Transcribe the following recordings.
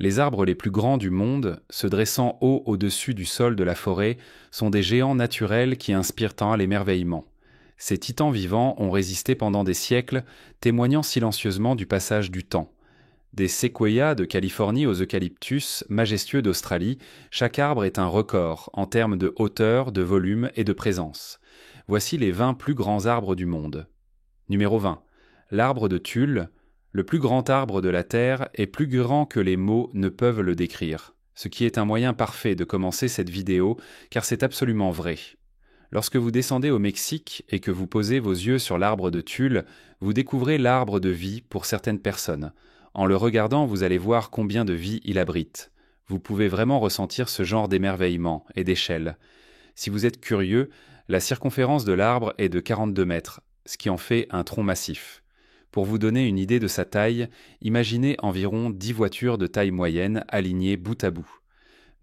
Les arbres les plus grands du monde, se dressant haut au-dessus du sol de la forêt, sont des géants naturels qui inspirent tant l'émerveillement. Ces titans vivants ont résisté pendant des siècles, témoignant silencieusement du passage du temps. Des séquoias de Californie aux eucalyptus majestueux d'Australie, chaque arbre est un record en termes de hauteur, de volume et de présence. Voici les 20 plus grands arbres du monde. Numéro 20. L'arbre de Tulle, le plus grand arbre de la Terre, est plus grand que les mots ne peuvent le décrire, ce qui est un moyen parfait de commencer cette vidéo, car c'est absolument vrai. Lorsque vous descendez au Mexique et que vous posez vos yeux sur l'arbre de Tulle, vous découvrez l'arbre de vie pour certaines personnes. En le regardant, vous allez voir combien de vie il abrite. Vous pouvez vraiment ressentir ce genre d'émerveillement et d'échelle. Si vous êtes curieux, la circonférence de l'arbre est de 42 mètres, ce qui en fait un tronc massif. Pour vous donner une idée de sa taille, imaginez environ 10 voitures de taille moyenne alignées bout à bout.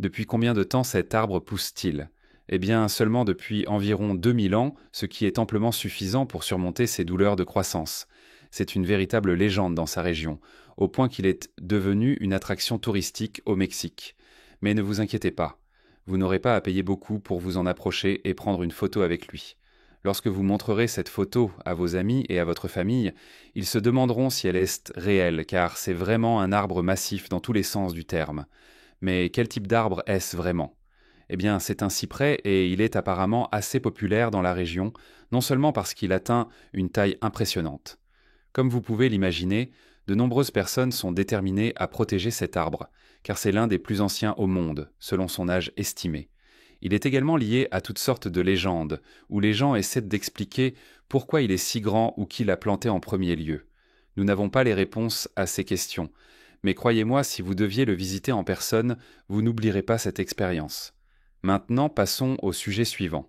Depuis combien de temps cet arbre pousse-t-il ? Eh bien, seulement depuis environ 2000 ans, ce qui est amplement suffisant pour surmonter ses douleurs de croissance. C'est une véritable légende dans sa région, au point qu'il est devenu une attraction touristique au Mexique. Mais ne vous inquiétez pas, vous n'aurez pas à payer beaucoup pour vous en approcher et prendre une photo avec lui. Lorsque vous montrerez cette photo à vos amis et à votre famille, ils se demanderont si elle est réelle, car c'est vraiment un arbre massif dans tous les sens du terme. Mais quel type d'arbre est-ce vraiment ? Eh bien, c'est un cyprès et il est apparemment assez populaire dans la région, non seulement parce qu'il atteint une taille impressionnante. Comme vous pouvez l'imaginer, de nombreuses personnes sont déterminées à protéger cet arbre, car c'est l'un des plus anciens au monde, selon son âge estimé. Il est également lié à toutes sortes de légendes, où les gens essaient d'expliquer pourquoi il est si grand ou qui l'a planté en premier lieu. Nous n'avons pas les réponses à ces questions, mais croyez-moi, si vous deviez le visiter en personne, vous n'oublierez pas cette expérience. Maintenant, passons au sujet suivant.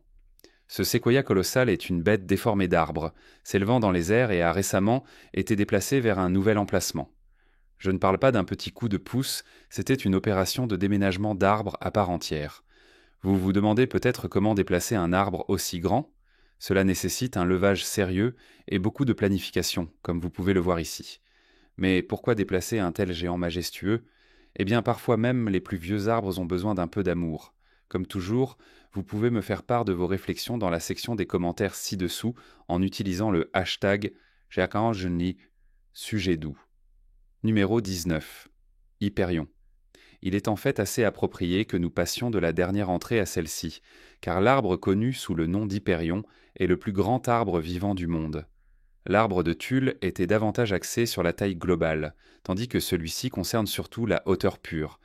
Ce séquoia colossal est une bête déformée d'arbre, s'élevant dans les airs et a récemment été déplacé vers un nouvel emplacement. Je ne parle pas d'un petit coup de pouce, c'était une opération de déménagement d'arbre à part entière. Vous vous demandez peut-être comment déplacer un arbre aussi grand ? Cela nécessite un levage sérieux et beaucoup de planification, comme vous pouvez le voir ici. Mais pourquoi déplacer un tel géant majestueux ? Eh bien, parfois même les plus vieux arbres ont besoin d'un peu d'amour. Comme toujours, vous pouvez me faire part de vos réflexions dans la section des commentaires ci-dessous en utilisant le hashtag sujet doux. Numéro 19. Hyperion. Il est en fait assez approprié que nous passions de la dernière entrée à celle-ci, car l'arbre connu sous le nom d'Hyperion est le plus grand arbre vivant du monde. L'arbre de Tulle était davantage axé sur la taille globale, tandis que celui-ci concerne surtout la hauteur pure.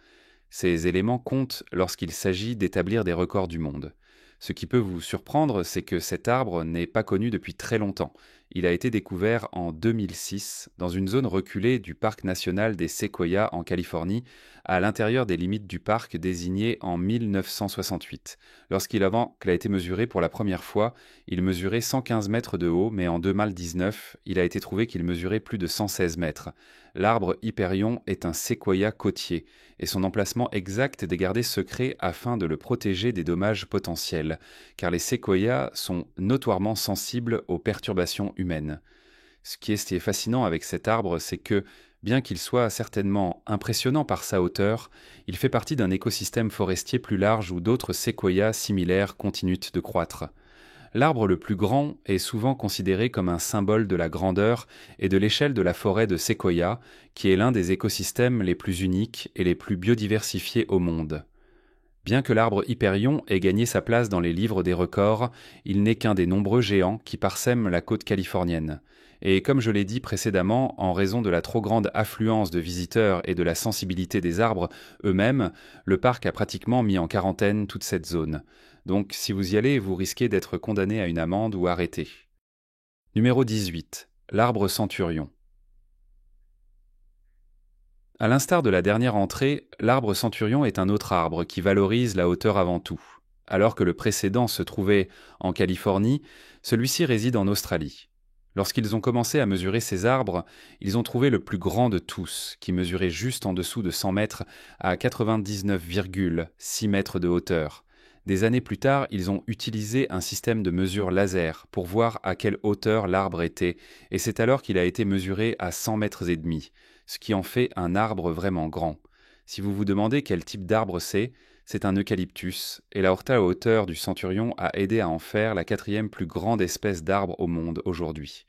Ces éléments comptent lorsqu'il s'agit d'établir des records du monde. Ce qui peut vous surprendre, c'est que cet arbre n'est pas connu depuis très longtemps. Il a été découvert en 2006 dans une zone reculée du parc national des Séquoias en Californie, à l'intérieur des limites du parc désignées en 1968. Lorsqu'il a été mesuré pour la première fois, il mesurait 115 mètres de haut, mais en 2019, il a été trouvé qu'il mesurait plus de 116 mètres. L'arbre Hyperion est un séquoia côtier, et son emplacement exact est gardé secret afin de le protéger des dommages potentiels, car les séquoias sont notoirement sensibles aux perturbations humaines. Ce qui est fascinant avec cet arbre, c'est que, bien qu'il soit certainement impressionnant par sa hauteur, il fait partie d'un écosystème forestier plus large où d'autres séquoias similaires continuent de croître. L'arbre le plus grand est souvent considéré comme un symbole de la grandeur et de l'échelle de la forêt de séquoia, qui est l'un des écosystèmes les plus uniques et les plus biodiversifiés au monde. Bien que l'arbre Hyperion ait gagné sa place dans les livres des records, il n'est qu'un des nombreux géants qui parsèment la côte californienne. Et comme je l'ai dit précédemment, en raison de la trop grande affluence de visiteurs et de la sensibilité des arbres eux-mêmes, le parc a pratiquement mis en quarantaine toute cette zone. Donc si vous y allez, vous risquez d'être condamné à une amende ou arrêté. Numéro 18. L'arbre centurion. À l'instar de la dernière entrée, l'arbre centurion est un autre arbre qui valorise la hauteur avant tout. Alors que le précédent se trouvait en Californie, celui-ci réside en Australie. Lorsqu'ils ont commencé à mesurer ces arbres, ils ont trouvé le plus grand de tous, qui mesurait juste en dessous de 100 mètres à 99,6 mètres de hauteur. Des années plus tard, ils ont utilisé un système de mesure laser pour voir à quelle hauteur l'arbre était, et c'est alors qu'il a été mesuré à 100 mètres et demi, ce qui en fait un arbre vraiment grand. Si vous vous demandez quel type d'arbre c'est un eucalyptus, et la Horta hauteur du Centurion a aidé à en faire la 4e plus grande espèce d'arbre au monde aujourd'hui.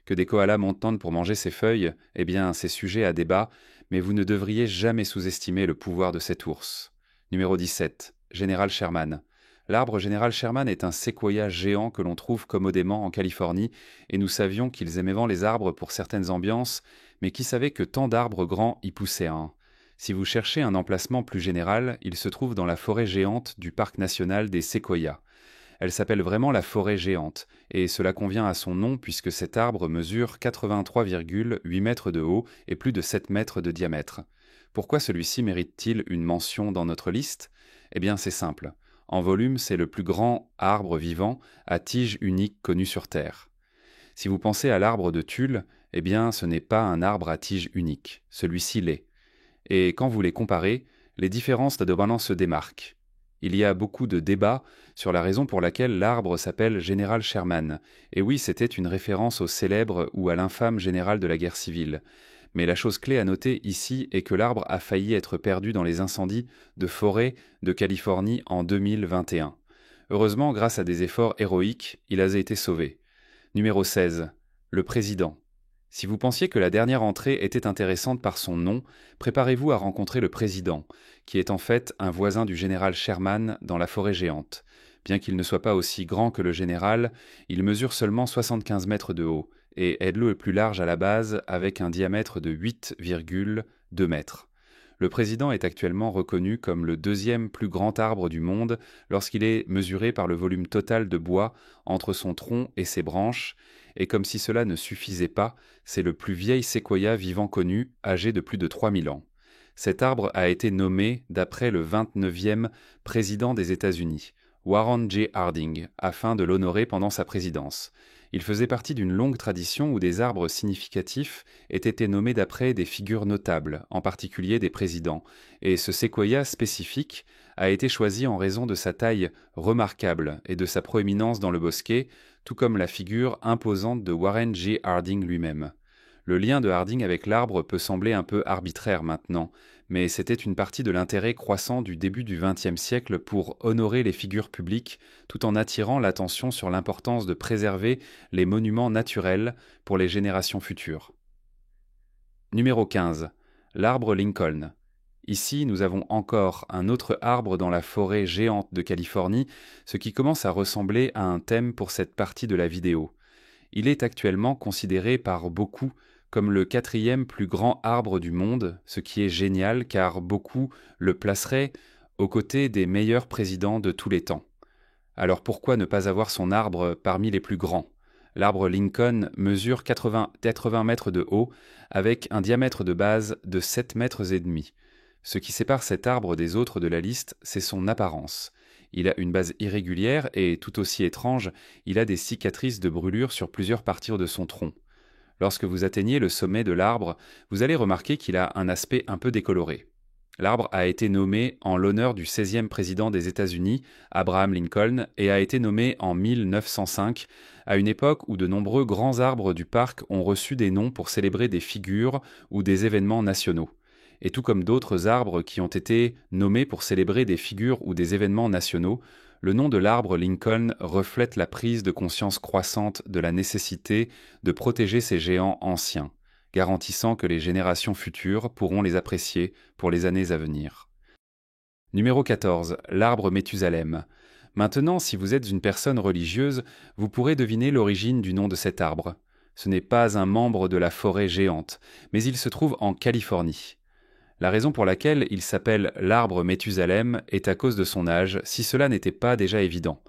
Que des koalas montent pour manger ses feuilles, eh bien c'est sujet à débat, mais vous ne devriez jamais sous-estimer le pouvoir de cet ours. Numéro 17. Général Sherman. L'arbre Général Sherman est un séquoia géant que l'on trouve commodément en Californie, et nous savions qu'ils aimaient les arbres pour certaines ambiances, mais qui savait que tant d'arbres grands y poussaient un. Si vous cherchez un emplacement plus général, il se trouve dans la forêt géante du parc national des séquoias. Elle s'appelle vraiment la forêt géante, et cela convient à son nom puisque cet arbre mesure 83,8 mètres de haut et plus de 7 mètres de diamètre. Pourquoi celui-ci mérite-t-il une mention dans notre liste? Eh bien c'est simple. En volume, c'est le plus grand arbre vivant à tige unique connu sur Terre. Si vous pensez à l'arbre de Tulle, eh bien ce n'est pas un arbre à tige unique, celui-ci l'est. Et quand vous les comparez, les différences d'abondance se démarquent. Il y a beaucoup de débats sur la raison pour laquelle l'arbre s'appelle Général Sherman. Et oui, c'était une référence au célèbre ou à l'infâme général de la guerre civile. Mais la chose clé à noter ici est que l'arbre a failli être perdu dans les incendies de forêt de Californie en 2021. Heureusement, grâce à des efforts héroïques, il a été sauvé. Numéro 16. Le président. Si vous pensiez que la dernière entrée était intéressante par son nom, préparez-vous à rencontrer le président, qui est en fait un voisin du général Sherman dans la forêt géante. Bien qu'il ne soit pas aussi grand que le général, il mesure seulement 75 mètres de haut et est le plus large à la base avec un diamètre de 8,2 mètres. Le président est actuellement reconnu comme le 2e plus grand arbre du monde lorsqu'il est mesuré par le volume total de bois entre son tronc et ses branches, et comme si cela ne suffisait pas, c'est le plus vieil séquoia vivant connu, âgé de plus de 3000 ans. Cet arbre a été nommé d'après le 29e président des États-Unis, Warren G. Harding, afin de l'honorer pendant sa présidence. Il faisait partie d'une longue tradition où des arbres significatifs étaient nommés d'après des figures notables, en particulier des présidents, et ce séquoia spécifique a été choisi en raison de sa taille remarquable et de sa proéminence dans le bosquet, tout comme la figure imposante de Warren G. Harding lui-même. Le lien de Harding avec l'arbre peut sembler un peu arbitraire maintenant, mais c'était une partie de l'intérêt croissant du début du XXe siècle pour honorer les figures publiques, tout en attirant l'attention sur l'importance de préserver les monuments naturels pour les générations futures. Numéro 15. L'arbre Lincoln. Ici, nous avons encore un autre arbre dans la forêt géante de Californie, ce qui commence à ressembler à un thème pour cette partie de la vidéo. Il est actuellement considéré par beaucoup comme le 4e plus grand arbre du monde, ce qui est génial car beaucoup le placeraient aux côtés des meilleurs présidents de tous les temps. Alors pourquoi ne pas avoir son arbre parmi les plus grands? L'arbre Lincoln mesure 80 mètres de haut avec un diamètre de base de 7 mètres et demi. Ce qui sépare cet arbre des autres de la liste, c'est son apparence. Il a une base irrégulière et, tout aussi étrange, il a des cicatrices de brûlure sur plusieurs parties de son tronc. Lorsque vous atteignez le sommet de l'arbre, vous allez remarquer qu'il a un aspect un peu décoloré. L'arbre a été nommé en l'honneur du 16e président des États-Unis, Abraham Lincoln, et a été nommé en 1905, à une époque où de nombreux grands arbres du parc ont reçu des noms pour célébrer des figures ou des événements nationaux. Et tout comme d'autres arbres qui ont été nommés pour célébrer des figures ou des événements nationaux, le nom de l'arbre Lincoln reflète la prise de conscience croissante de la nécessité de protéger ces géants anciens, garantissant que les générations futures pourront les apprécier pour les années à venir. Numéro 14. L'arbre Méthusalem. Maintenant, si vous êtes une personne religieuse, vous pourrez deviner l'origine du nom de cet arbre. Ce n'est pas un membre de la forêt géante, mais il se trouve en Californie. La raison pour laquelle il s'appelle l'arbre Méthusalem est à cause de son âge, si cela n'était pas déjà évident.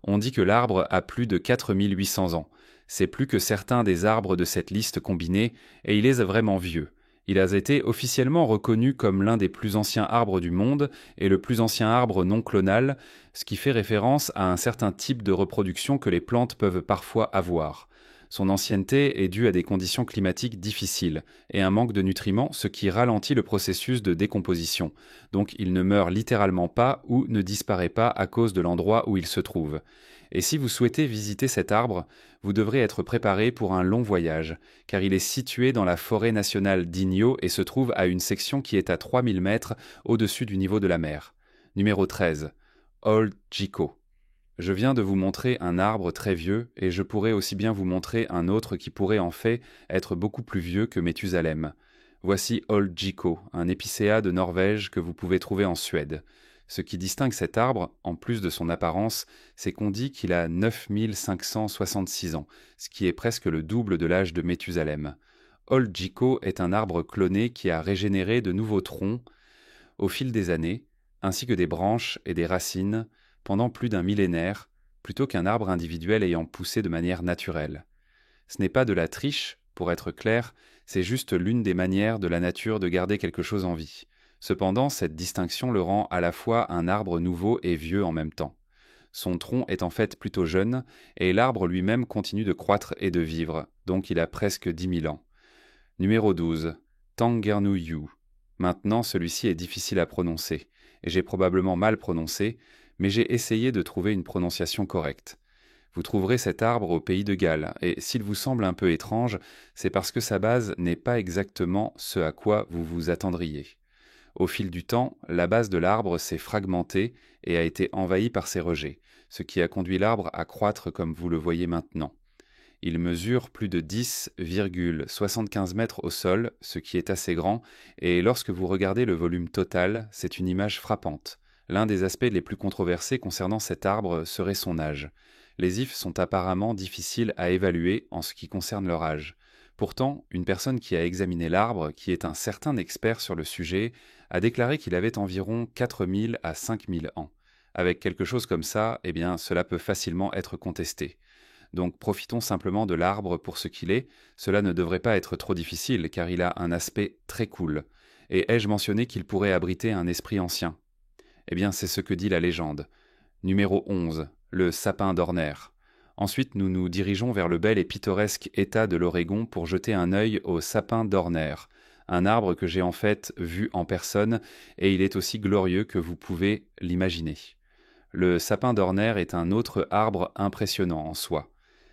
On dit que l'arbre a plus de 4800 ans. C'est plus que certains des arbres de cette liste combinée, et il est vraiment vieux. Il a été officiellement reconnu comme l'un des plus anciens arbres du monde et le plus ancien arbre non clonal, ce qui fait référence à un certain type de reproduction que les plantes peuvent parfois avoir. Son ancienneté est due à des conditions climatiques difficiles et un manque de nutriments, ce qui ralentit le processus de décomposition. Donc il ne meurt littéralement pas ou ne disparaît pas à cause de l'endroit où il se trouve. Et si vous souhaitez visiter cet arbre, vous devrez être préparé pour un long voyage, car il est situé dans la forêt nationale d'Inyo et se trouve à une section qui est à 3000 mètres au-dessus du niveau de la mer. Numéro 13. Old Jiko. Je viens de vous montrer un arbre très vieux et je pourrais aussi bien vous montrer un autre qui pourrait en fait être beaucoup plus vieux que Méthusalem. Voici Old Jiko, un épicéa de Norvège que vous pouvez trouver en Suède. Ce qui distingue cet arbre, en plus de son apparence, c'est qu'on dit qu'il a 9566 ans, ce qui est presque le double de l'âge de Méthusalem. Old Jiko est un arbre cloné qui a régénéré de nouveaux troncs au fil des années, ainsi que des branches et des racines, pendant plus d'un millénaire, plutôt qu'un arbre individuel ayant poussé de manière naturelle. Ce n'est pas de la triche, pour être clair, c'est juste l'une des manières de la nature de garder quelque chose en vie. Cependant, cette distinction le rend à la fois un arbre nouveau et vieux en même temps. Son tronc est en fait plutôt jeune, et l'arbre lui-même continue de croître et de vivre, donc il a presque 10 000 ans. Numéro 12. Tangernuyu. Maintenant, celui-ci est difficile à prononcer, et j'ai probablement mal prononcé, mais j'ai essayé de trouver une prononciation correcte. Vous trouverez cet arbre au pays de Galles, et s'il vous semble un peu étrange, c'est parce que sa base n'est pas exactement ce à quoi vous vous attendriez. Au fil du temps, la base de l'arbre s'est fragmentée et a été envahie par ses rejets, ce qui a conduit l'arbre à croître comme vous le voyez maintenant. Il mesure plus de 10,75 mètres au sol, ce qui est assez grand, et lorsque vous regardez le volume total, c'est une image frappante. L'un des aspects les plus controversés concernant cet arbre serait son âge. Les ifs sont apparemment difficiles à évaluer en ce qui concerne leur âge. Pourtant, une personne qui a examiné l'arbre, qui est un certain expert sur le sujet, a déclaré qu'il avait environ 4000 à 5000 ans. Avec quelque chose comme ça, eh bien, cela peut facilement être contesté. Donc profitons simplement de l'arbre pour ce qu'il est, cela ne devrait pas être trop difficile car il a un aspect très cool. Et ai-je mentionné qu'il pourrait abriter un esprit ancien ? Eh bien c'est ce que dit la légende. Numéro 11, le sapin d'Horner. Ensuite nous nous dirigeons vers le bel et pittoresque état de l'Oregon pour jeter un œil au sapin d'Horner, un arbre que j'ai en fait vu en personne et il est aussi glorieux que vous pouvez l'imaginer. Le sapin d'Horner est un autre arbre impressionnant en soi.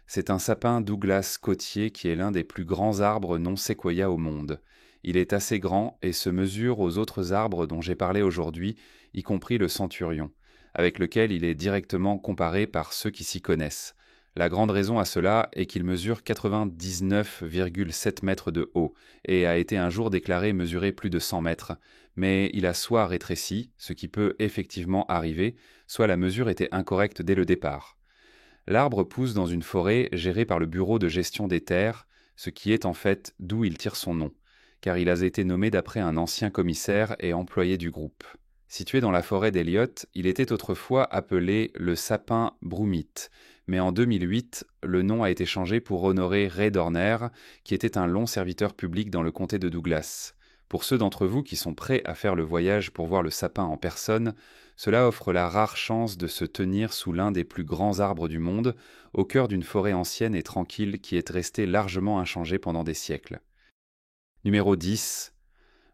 C'est un sapin Douglas côtier qui est l'un des plus grands arbres non séquoia au monde. Il est assez grand et se mesure aux autres arbres dont j'ai parlé aujourd'hui, y compris le centurion, avec lequel il est directement comparé par ceux qui s'y connaissent. La grande raison à cela est qu'il mesure 99,7 mètres de haut et a été un jour déclaré mesurer plus de 100 mètres, mais il a soit rétréci, ce qui peut effectivement arriver, soit la mesure était incorrecte dès le départ. L'arbre pousse dans une forêt gérée par le Bureau de gestion des terres, ce qui est en fait d'où il tire son nom, car il a été nommé d'après un ancien commissaire et employé du groupe. Situé dans la forêt d'Eliott, il était autrefois appelé le sapin broumite, mais en 2008, le nom a été changé pour honorer Ray Dorner, qui était un long serviteur public dans le comté de Douglas. Pour ceux d'entre vous qui sont prêts à faire le voyage pour voir le sapin en personne, cela offre la rare chance de se tenir sous l'un des plus grands arbres du monde, au cœur d'une forêt ancienne et tranquille qui est restée largement inchangée pendant des siècles. Numéro 10.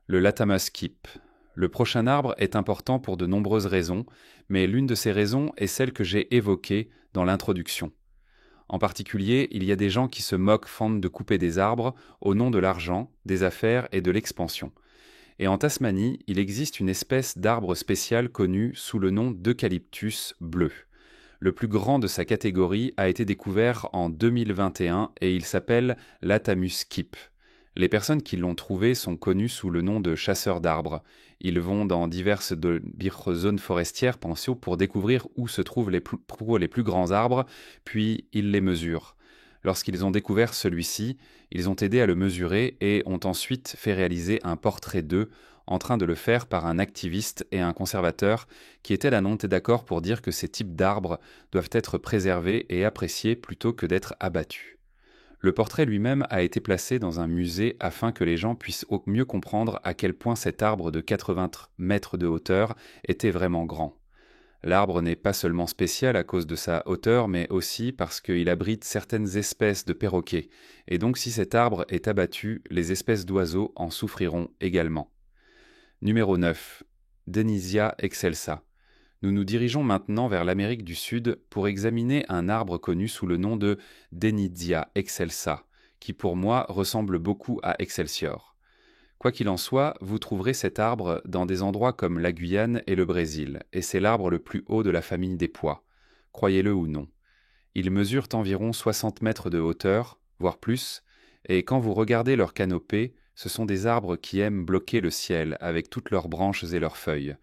Le Latamus Keep. Le prochain arbre est important pour de nombreuses raisons, mais l'une de ces raisons est celle que j'ai évoquée dans l'introduction. En particulier, il y a des gens qui se moquent de couper des arbres au nom de l'argent, des affaires et de l'expansion. Et en Tasmanie, il existe une espèce d'arbre spécial connu sous le nom d'eucalyptus bleu. Le plus grand de sa catégorie a été découvert en 2021 et il s'appelle Latamus Keep. Les personnes qui l'ont trouvé sont connues sous le nom de chasseurs d'arbres. Ils vont dans diverses zones forestières pour découvrir où se trouvent les plus grands arbres, puis ils les mesurent. Lorsqu'ils ont découvert celui-ci, ils ont aidé à le mesurer et ont ensuite fait réaliser un portrait d'eux, en train de le faire par un activiste et un conservateur qui étaient là non d'accord pour dire que ces types d'arbres doivent être préservés et appréciés plutôt que d'être abattus. Le portrait lui-même a été placé dans un musée afin que les gens puissent au mieux comprendre à quel point cet arbre de 80 mètres de hauteur était vraiment grand. L'arbre n'est pas seulement spécial à cause de sa hauteur, mais aussi parce qu'il abrite certaines espèces de perroquets, et donc si cet arbre est abattu, les espèces d'oiseaux en souffriront également. Numéro 9. Denisia excelsa. Nous nous dirigeons maintenant vers l'Amérique du Sud pour examiner un arbre connu sous le nom de Denisia excelsa, qui pour moi ressemble beaucoup à Excelsior. Quoi qu'il en soit, vous trouverez cet arbre dans des endroits comme la Guyane et le Brésil, et c'est l'arbre le plus haut de la famille des pois. Croyez-le ou non. Ils mesurent environ 60 mètres de hauteur, voire plus, et quand vous regardez leur canopée, ce sont des arbres qui aiment bloquer le ciel avec toutes leurs branches et leurs feuilles.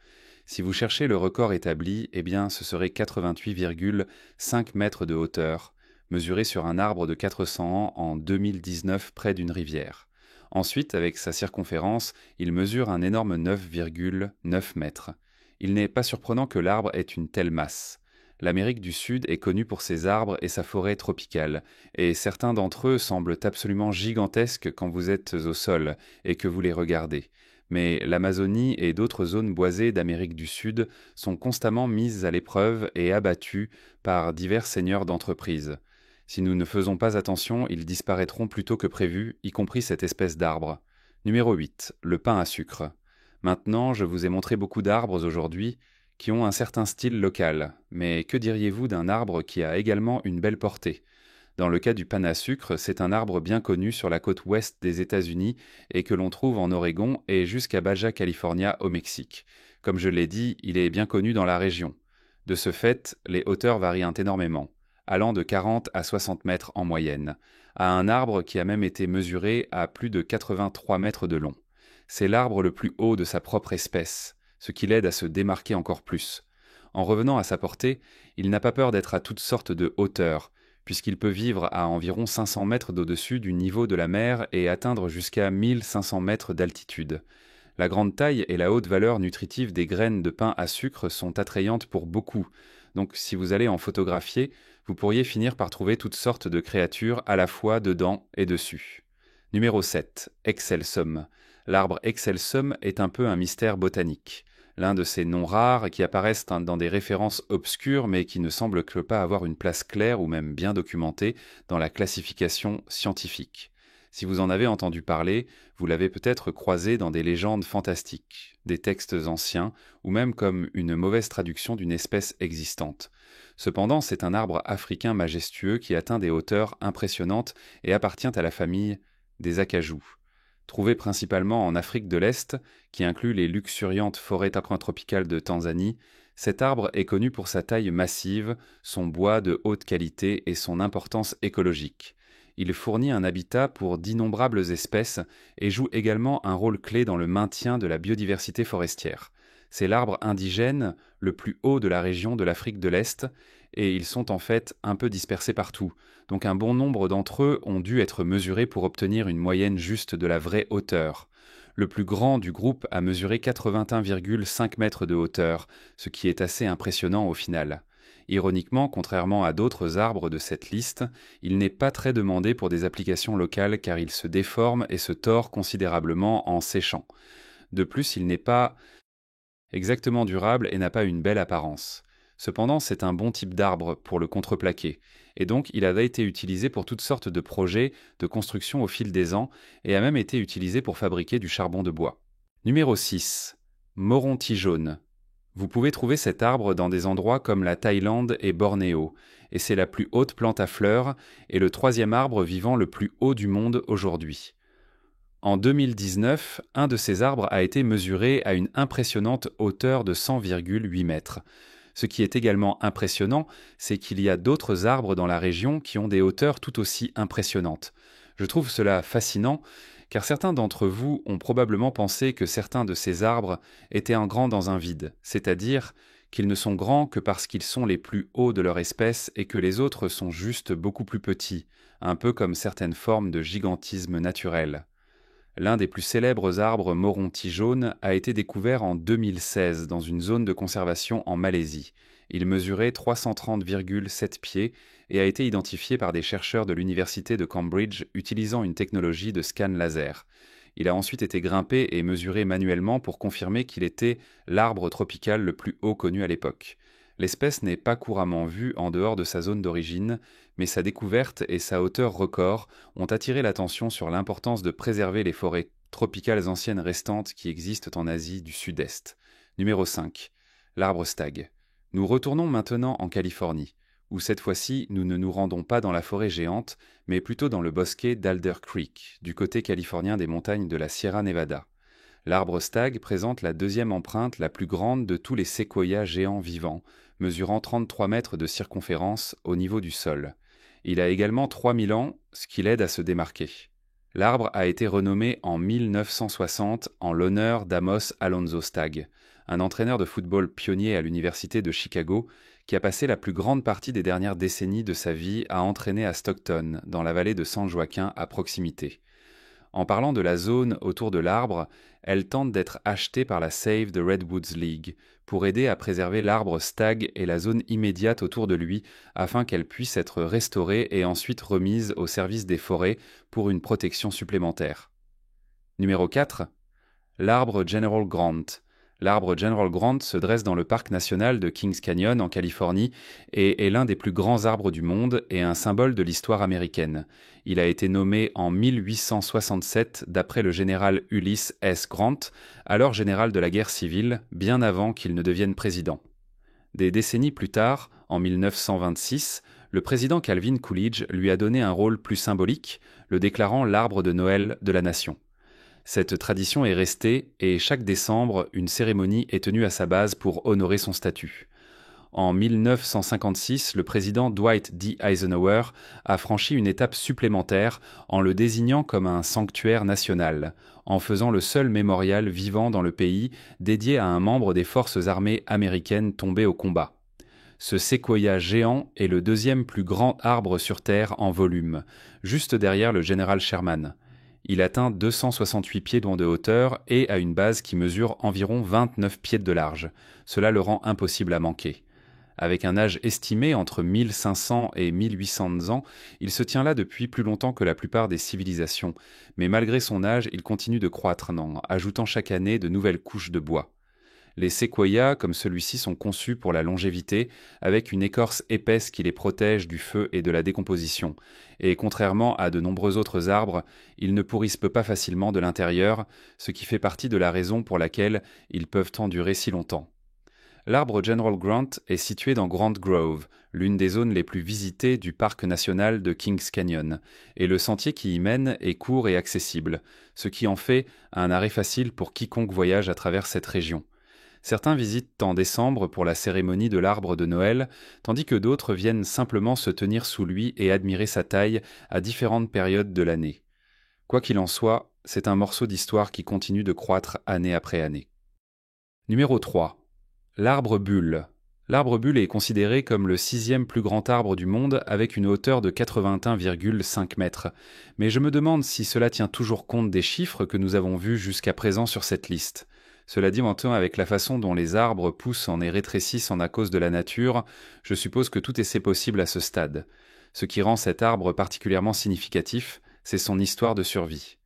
Si vous cherchez le record établi, eh bien ce serait 88,5 mètres de hauteur, mesuré sur un arbre de 400 ans en 2019 près d'une rivière. Ensuite, avec sa circonférence, il mesure un énorme 9,9 mètres. Il n'est pas surprenant que l'arbre ait une telle masse. L'Amérique du Sud est connue pour ses arbres et sa forêt tropicale, et certains d'entre eux semblent absolument gigantesques quand vous êtes au sol et que vous les regardez. Mais l'Amazonie et d'autres zones boisées d'Amérique du Sud sont constamment mises à l'épreuve et abattues par divers seigneurs d'entreprises. Si nous ne faisons pas attention, ils disparaîtront plus tôt que prévu, y compris cette espèce d'arbre. Numéro 8. Le pain à sucre. Maintenant, je vous ai montré beaucoup d'arbres aujourd'hui qui ont un certain style local, mais que diriez-vous d'un arbre qui a également une belle portée ? Dans le cas du pain à sucre, c'est un arbre bien connu sur la côte ouest des États-Unis et que l'on trouve en Oregon et jusqu'à Baja California au Mexique. Comme je l'ai dit, il est bien connu dans la région. De ce fait, les hauteurs varient énormément, allant de 40 à 60 mètres en moyenne, à un arbre qui a même été mesuré à plus de 83 mètres de long. C'est l'arbre le plus haut de sa propre espèce, ce qui l'aide à se démarquer encore plus. En revenant à sa portée, il n'a pas peur d'être à toutes sortes de hauteurs, puisqu'il peut vivre à environ 500 mètres d'au-dessus du niveau de la mer et atteindre jusqu'à 1500 mètres d'altitude. La grande taille et la haute valeur nutritive des graines de pain à sucre sont attrayantes pour beaucoup, donc si vous allez en photographier, vous pourriez finir par trouver toutes sortes de créatures à la fois dedans et dessus. Numéro 7. Excelsum. L'arbre Excelsum est un peu un mystère botanique. L'un de ces noms rares qui apparaissent dans des références obscures mais qui ne semblent que pas avoir une place claire ou même bien documentée dans la classification scientifique. Si vous en avez entendu parler, vous l'avez peut-être croisé dans des légendes fantastiques, des textes anciens ou même comme une mauvaise traduction d'une espèce existante. Cependant, c'est un arbre africain majestueux qui atteint des hauteurs impressionnantes et appartient à la famille des acajous. Trouvé principalement en Afrique de l'Est, qui inclut les luxuriantes forêts tropicales de Tanzanie, cet arbre est connu pour sa taille massive, son bois de haute qualité et son importance écologique. Il fournit un habitat pour d'innombrables espèces et joue également un rôle clé dans le maintien de la biodiversité forestière. C'est l'arbre indigène le plus haut de la région de l'Afrique de l'Est, et ils sont en fait un peu dispersés partout, donc un bon nombre d'entre eux ont dû être mesurés pour obtenir une moyenne juste de la vraie hauteur. Le plus grand du groupe a mesuré 81,5 mètres de hauteur, ce qui est assez impressionnant au final. Ironiquement, contrairement à d'autres arbres de cette liste, il n'est pas très demandé pour des applications locales car il se déforme et se tord considérablement en séchant. De plus, il n'est pas exactement durable et n'a pas une belle apparence. Cependant, c'est un bon type d'arbre pour le contreplaqué, et donc il a été utilisé pour toutes sortes de projets de construction au fil des ans et a même été utilisé pour fabriquer du charbon de bois. Numéro 6. Moronti jaune. Vous pouvez trouver cet arbre dans des endroits comme la Thaïlande et Bornéo, et c'est la plus haute plante à fleurs et le troisième arbre vivant le plus haut du monde aujourd'hui. En 2019, un de ces arbres a été mesuré à une impressionnante hauteur de 100,8 mètres. Ce qui est également impressionnant, c'est qu'il y a d'autres arbres dans la région qui ont des hauteurs tout aussi impressionnantes. Je trouve cela fascinant, car certains d'entre vous ont probablement pensé que certains de ces arbres étaient en grand dans un vide, c'est-à-dire qu'ils ne sont grands que parce qu'ils sont les plus hauts de leur espèce et que les autres sont juste beaucoup plus petits, un peu comme certaines formes de gigantisme naturel. L'un des plus célèbres arbres moronti jaune a été découvert en 2016 dans une zone de conservation en Malaisie. Il mesurait 330,7 pieds et a été identifié par des chercheurs de l'université de Cambridge utilisant une technologie de scan laser. Il a ensuite été grimpé et mesuré manuellement pour confirmer qu'il était l'arbre tropical le plus haut connu à l'époque. L'espèce n'est pas couramment vue en dehors de sa zone d'origine, mais sa découverte et sa hauteur record ont attiré l'attention sur l'importance de préserver les forêts tropicales anciennes restantes qui existent en Asie du Sud-Est. Numéro 5. L'arbre stag. Nous retournons maintenant en Californie, où cette fois-ci nous ne nous rendons pas dans la forêt géante, mais plutôt dans le bosquet d'Alder Creek, du côté californien des montagnes de la Sierra Nevada. L'arbre stag présente la deuxième empreinte la plus grande de tous les séquoias géants vivants, mesurant 33 mètres de circonférence au niveau du sol. Il a également 3000 ans, ce qui l'aide à se démarquer. L'arbre a été renommé en 1960 en l'honneur d'Amos Alonzo Stagg, un entraîneur de football pionnier à l'université de Chicago qui a passé la plus grande partie des dernières décennies de sa vie à entraîner à Stockton, dans la vallée de San Joaquin à proximité. En parlant de la zone autour de l'arbre, elle tente d'être achetée par la Save the Redwoods League pour aider à préserver l'arbre stag et la zone immédiate autour de lui afin qu'elle puisse être restaurée et ensuite remise au service des forêts pour une protection supplémentaire. Numéro 4. L'arbre General Grant. L'arbre General Grant se dresse dans le parc national de Kings Canyon en Californie et est l'un des plus grands arbres du monde et un symbole de l'histoire américaine. Il a été nommé en 1867 d'après le général Ulysses S. Grant, alors général de la guerre civile, bien avant qu'il ne devienne président. Des décennies plus tard, en 1926, le président Calvin Coolidge lui a donné un rôle plus symbolique, le déclarant l'arbre de Noël de la nation. Cette tradition est restée et chaque décembre, une cérémonie est tenue à sa base pour honorer son statut. En 1956, le président Dwight D. Eisenhower a franchi une étape supplémentaire en le désignant comme un sanctuaire national, en faisant le seul mémorial vivant dans le pays dédié à un membre des forces armées américaines tombé au combat. Ce séquoia géant est le deuxième plus grand arbre sur Terre en volume, juste derrière le général Sherman. Il atteint 268 pieds de hauteur et a une base qui mesure environ 29 pieds de large. Cela le rend impossible à manquer. Avec un âge estimé entre 1500 et 1800 ans, il se tient là depuis plus longtemps que la plupart des civilisations, mais malgré son âge, il continue de croître, ajoutant chaque année de nouvelles couches de bois. Les séquoias, comme celui-ci, sont conçus pour la longévité, avec une écorce épaisse qui les protège du feu et de la décomposition. Et contrairement à de nombreux autres arbres, ils ne pourrissent pas facilement de l'intérieur, ce qui fait partie de la raison pour laquelle ils peuvent endurer si longtemps. L'arbre General Grant est situé dans Grant Grove, l'une des zones les plus visitées du parc national de Kings Canyon, et le sentier qui y mène est court et accessible, ce qui en fait un arrêt facile pour quiconque voyage à travers cette région. Certains visitent en décembre pour la cérémonie de l'arbre de Noël, tandis que d'autres viennent simplement se tenir sous lui et admirer sa taille à différentes périodes de l'année. Quoi qu'il en soit, c'est un morceau d'histoire qui continue de croître année après année. Numéro 3. L'arbre bulle. L'arbre bulle est considéré comme le 6e plus grand arbre du monde avec une hauteur de 81,5 mètres. Mais je me demande si cela tient toujours compte des chiffres que nous avons vus jusqu'à présent sur cette liste. Cela dit, maintenant, avec la façon dont les arbres poussent et rétrécissent à cause de la nature, je suppose que tout est possible à ce stade. Ce qui rend cet arbre particulièrement significatif, c'est son histoire de survie.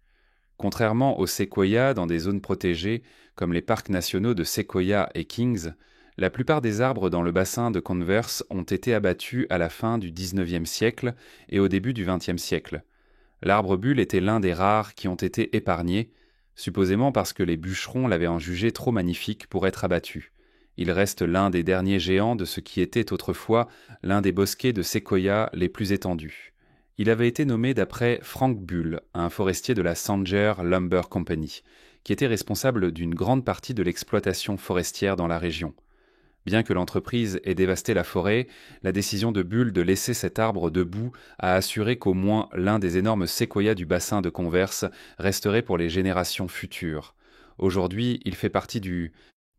Contrairement aux séquoias dans des zones protégées, comme les parcs nationaux de Sequoia et Kings, la plupart des arbres dans le bassin de Converse ont été abattus à la fin du XIXe siècle et au début du XXe siècle. L'arbre bulle était l'un des rares qui ont été épargnés, supposément parce que les bûcherons l'avaient en jugé trop magnifique pour être abattu. Il reste l'un des derniers géants de ce qui était autrefois l'un des bosquets de séquoia les plus étendus. Il avait été nommé d'après Frank Bull, un forestier de la Sanger Lumber Company, qui était responsable d'une grande partie de l'exploitation forestière dans la région. Bien que l'entreprise ait dévasté la forêt, la décision de Bull de laisser cet arbre debout a assuré qu'au moins l'un des énormes séquoias du bassin de Converse resterait pour les générations futures. Aujourd'hui, il fait partie du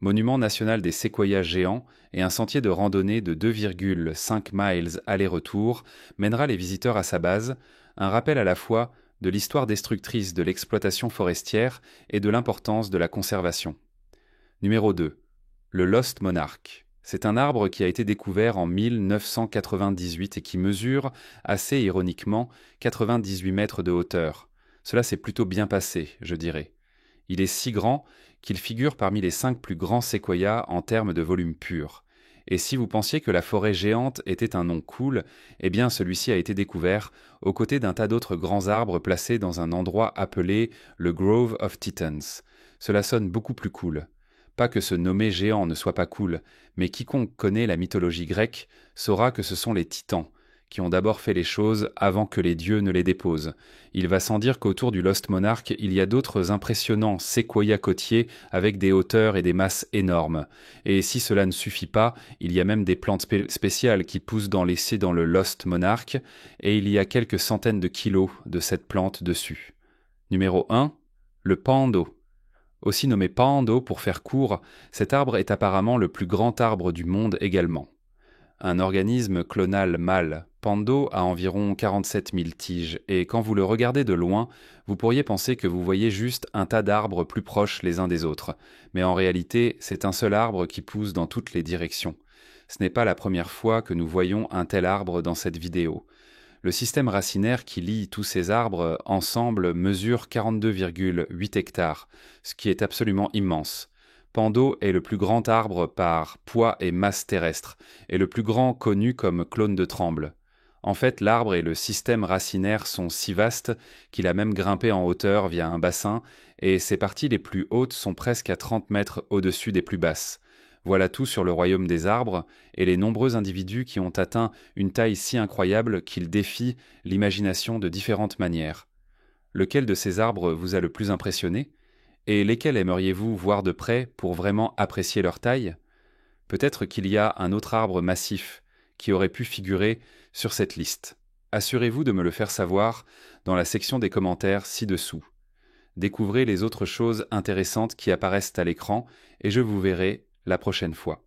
Monument national des séquoias géants et un sentier de randonnée de 2,5 miles aller-retour mènera les visiteurs à sa base, un rappel à la fois de l'histoire destructrice de l'exploitation forestière et de l'importance de la conservation. Numéro 2. Le Lost Monarch. C'est un arbre qui a été découvert en 1998 et qui mesure, assez ironiquement, 98 mètres de hauteur. Cela s'est plutôt bien passé, je dirais. Il est si grand qu'il figure parmi les 5 plus grands séquoias en termes de volume pur. Et si vous pensiez que la forêt géante était un nom cool, eh bien celui-ci a été découvert aux côtés d'un tas d'autres grands arbres placés dans un endroit appelé le Grove of Titans. Cela sonne beaucoup plus cool. Pas que ce nommé géant ne soit pas cool, mais quiconque connaît la mythologie grecque saura que ce sont les titans, qui ont d'abord fait les choses avant que les dieux ne les déposent. Il va sans dire qu'autour du Lost Monarch, il y a d'autres impressionnants séquoias côtiers avec des hauteurs et des masses énormes. Et si cela ne suffit pas, il y a même des plantes spéciales qui poussent dans le Lost Monarch, et il y a quelques centaines de kilos de cette plante dessus. Numéro 1, le pando. Aussi nommé pando pour faire court, cet arbre est apparemment le plus grand arbre du monde également. Un organisme clonal mâle, Pando a environ 47 000 tiges, et quand vous le regardez de loin, vous pourriez penser que vous voyez juste un tas d'arbres plus proches les uns des autres. Mais en réalité, c'est un seul arbre qui pousse dans toutes les directions. Ce n'est pas la première fois que nous voyons un tel arbre dans cette vidéo. Le système racinaire qui lie tous ces arbres ensemble mesure 42,8 hectares, ce qui est absolument immense. Pando est le plus grand arbre par poids et masse terrestre, et le plus grand connu comme clone de Tremble. En fait, l'arbre et le système racinaire sont si vastes qu'il a même grimpé en hauteur via un bassin, et ses parties les plus hautes sont presque à 30 mètres au-dessus des plus basses. Voilà tout sur le royaume des arbres, et les nombreux individus qui ont atteint une taille si incroyable qu'ils défient l'imagination de différentes manières. Lequel de ces arbres vous a le plus impressionné ? Et lesquels aimeriez-vous voir de près pour vraiment apprécier leur taille ? Peut-être qu'il y a un autre arbre massif qui aurait pu figurer sur cette liste. Assurez-vous de me le faire savoir dans la section des commentaires ci-dessous. Découvrez les autres choses intéressantes qui apparaissent à l'écran et je vous verrai la prochaine fois.